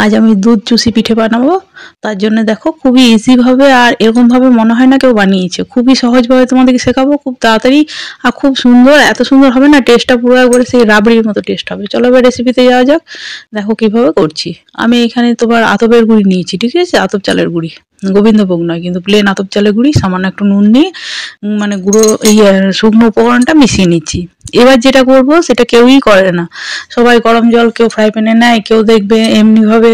আজ আমি দুধ চুষি পিঠে বানাবো। তার জন্য দেখো খুবই ইজিভাবে আর এরকমভাবে মনে হয় না কেউ বানিয়েছে। খুবই সহজভাবে তোমাদেরকে শেখাবো, খুব তাড়াতাড়ি আর খুব সুন্দর। এত সুন্দর হবে না, টেস্টটা পুরো একবারে সেই রাবড়ির মতো টেস্ট হবে। চলো এবার রেসিপিতে যাওয়া যাক। দেখো কিভাবে করছি। আমি এখানে তোমার আতপের গুঁড়ি নিয়েছি, ঠিক আছে? আতপ চালের গুঁড়ি, গোবিন্দভোগ নয় কিন্তু প্লেন আতপ চালের গুঁড়ি। সামান্য একটু নুন নিয়ে মানে গুঁড়ো শুকনো উপকরণটা মিশিয়ে নিচ্ছি। এবার যেটা করব সেটা কেউই করে না। সবাই গরম জল কেউ ফ্রাই প্যানে নেয়, কেউ দেখবে এমনিভাবে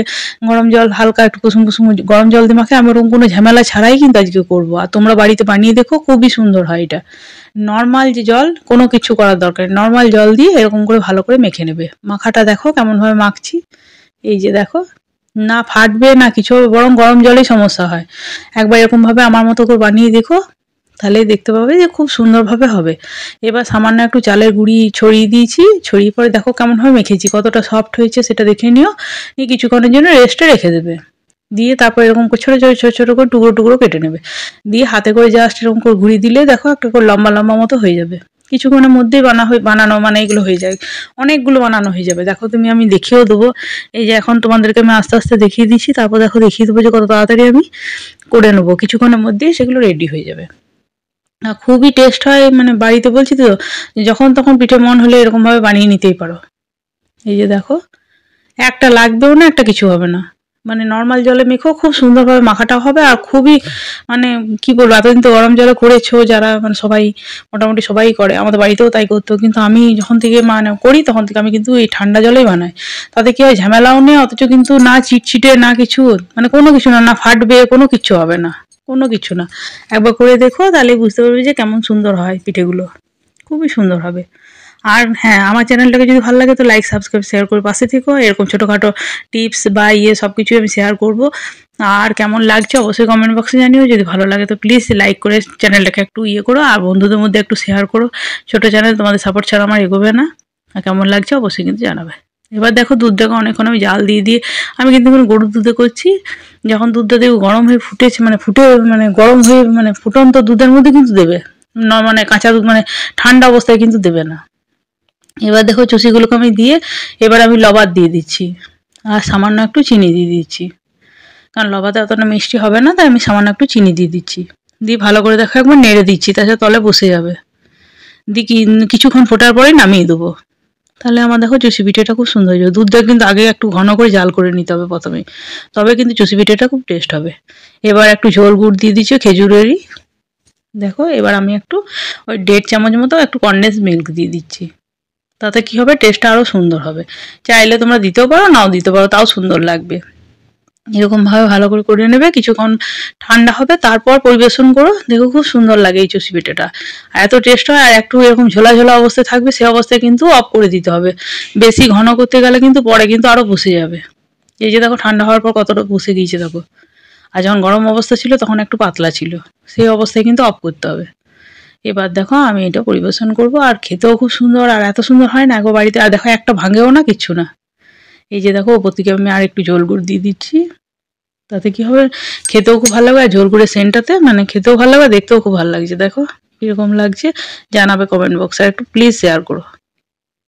গরম জল হালকা একটু কুসুম কুসুম গরম জল দিয়ে মাখে। আমি ওরকম কোনো ঝামেলা ছাড়াই কিন্তু আজকে করবো। আর তোমরা বাড়িতে বানিয়ে দেখো, খুবই সুন্দর হয় এটা। নর্মাল যে জল, কোনো কিছু করার দরকার নেই, নর্মাল জল দিয়ে এরকম করে ভালো করে মেখে নেবে। মাখাটা দেখো কেমনভাবে মাখছি। এই যে দেখো, না ফাটবে না কিছু হবে, বরং গরম জলেই সমস্যা হয়। একবার এরকমভাবে আমার মতো করে বানিয়ে দেখো, তাহলেই দেখতে পাবে যে খুব সুন্দরভাবে হবে। এবার সামান্য একটু চালের গুঁড়ি ছড়িয়ে দিয়েছি, ছড়িয়ে পরে দেখো কেমনভাবে মেখেছি, কতটা সফট হয়েছে সেটা দেখে নিও। নিয়ে কিছুক্ষণের জন্য রেস্টে রেখে দেবে। দিয়ে তারপর এরকম করে ছোটো ছোটো ছোটো ছোটো করে টুকরো টুকরো কেটে নেবে। দিয়ে হাতে করে জাস্ট এরকম করে ঘুরিয়ে দিলে দেখো একটা করে লম্বা লম্বা মতো হয়ে যাবে। কিছুক্ষণের মধ্যেই বানানো মানে এগুলো হয়ে যায়, অনেকগুলো বানানো হয়ে যাবে। দেখো তুমি, আমি দেখিয়েও দেবো। এই যে এখন তোমাদেরকে আমি আস্তে আস্তে দেখিয়ে দিচ্ছি, তারপর দেখো দেখিয়ে দেবো যে কত তাড়াতাড়ি আমি করে নেবো। কিছুক্ষণের মধ্যেই সেগুলো রেডি হয়ে যাবে। খুবই টেস্ট হয়, মানে বাড়িতে বলছি তো, যখন তখন পিঠে মন হলে এরকমভাবে বানিয়ে নিতেই পারো। এই যে দেখো, একটা লাগবেও না, একটা কিছু হবে না। মানে নর্মাল জলে মেখো, খুব সুন্দরভাবে মাখাটাও হবে। আর খুবই মানে কি বলবো, এতদিন তো গরম জলে করেছো যারা, মানে সবাই মোটামুটি সবাই করে, আমাদের বাড়িতেও তাই করতো। কিন্তু আমি যখন থেকে মানে করি তখন থেকে আমি কিন্তু এই ঠান্ডা জলেই বানাই। তাতে কি হয়, ঝামেলাও নেই, অথচ কিন্তু না চিটচিটে না কিছু, মানে কোনো কিছু না, না ফাটবে, কোনো কিছু হবে না, কোনো কিছু না। একবার করে দেখো, তাহলে বুঝতে পারবে যে কেমন সুন্দর হয় পিঠেগুলো। খুবই সুন্দর হবে। আর হ্যাঁ, আমার চ্যানেলটাকে যদি ভালো লাগে তো লাইক সাবস্ক্রাইব শেয়ার করে পাশে থেকো। এরকম ছোটোখাটো টিপস বা সব কিছুই আমি শেয়ার করব। আর কেমন লাগছে অবশ্যই কমেন্ট বক্সে জানিও। যদি ভালো লাগে তো প্লিজ লাইক করে চ্যানেলটাকে একটু করো, আর বন্ধুদের মধ্যে একটু শেয়ার করো। ছোটো চ্যানেল, তোমাদের সাপোর্ট ছাড়া আমার এগোবে না। আর কেমন লাগছে অবশ্যই কিন্তু জানাবে। এবার দেখো, দুধটাকে অনেকক্ষণ আমি জাল দিয়ে দিয়ে, আমি কিন্তু এখন গরুর দুধে করছি। যখন দুধটা দেখো গরম হয়ে ফুটেছে, মানে মানে গরম হয়ে মানে ফুটন্ত দুধের মধ্যে কিন্তু দেবে, মানে কাঁচা দুধ, মানে ঠান্ডা অবস্থায় কিন্তু দেবে না। এবার দেখো চুষিগুলোকে আমি দিয়ে, এবার আমি লবণ দিয়ে দিচ্ছি আর সামান্য একটু চিনি দিয়ে দিচ্ছি। কারণ লবণটা অতটা মিষ্টি হবে না, তাই আমি সামান্য একটু চিনি দিয়ে দিচ্ছি। দিয়ে ভালো করে দেখো একবার নেড়ে দিচ্ছি, তাছাড়া তলে বসে যাবে। দিয়ে কিছুক্ষণ ফোটার পরেই নামিয়ে দেবো। তাহলে আমার দেখো চুষি পিঠেটা খুব সুন্দর হয়ে যাবে। দুধটা কিন্তু আগে একটু ঘন করে জাল করে নিতে হবে প্রথমে, তবে কিন্তু চুষি পিঠেটা খুব টেস্ট হবে। এবার একটু ঝোল গুড় দিয়ে দিচ্ছি খেজুরেরই। দেখো এবার আমি একটু ওই 1.5 চামচ মতো একটু কনডেন্স মিল্ক দিয়ে দিচ্ছি। তাতে কি হবে, টেস্টটা আরও সুন্দর হবে। চাইলে তোমরা দিতেও পারো, নাও দিতে পারো, তাও সুন্দর লাগবে। এরকমভাবে ভালো করে করে নেবে, কিছুক্ষণ ঠান্ডা হবে, তারপর পরিবেশন করো। দেখো খুব সুন্দর লাগে এই চুষি পিঠেটা, আর এত টেস্ট হয়। আর একটু এরকম ঝোলা ঝোলা অবস্থায় থাকবে, সে অবস্থায় কিন্তু অফ করে দিতে হবে। বেশি ঘন করতে গেলে কিন্তু পরে কিন্তু আরও বসে যাবে। এই যে দেখো ঠান্ডা হওয়ার পর কতটা বসে গিয়েছে দেখো। আর যখন গরম অবস্থা ছিল তখন একটু পাতলা ছিল, সেই অবস্থায় কিন্তু অফ করতে হবে। এবার দেখো আমি এটা পরিবেশন করব, আর খেতেও খুব সুন্দর। আর এত সুন্দর হয় না গো বাড়িতে। আর দেখো একটা ভাঙেও না, কিচ্ছু না। এই যে দেখো ওপর থেকে আমি আর একটু ঝোল গুড় দিয়ে দিচ্ছি। তাতে কি হবে, খেতেও খুব ভালো লাগবে। আর ঝোল গুড়ের সেন্টটাতে মানে খেতেও ভালো লাগবে, দেখতেও খুব ভালো লাগছে। দেখো কিরকম লাগছে জানাবে কমেন্ট বক্সে, একটু প্লিজ শেয়ার করো।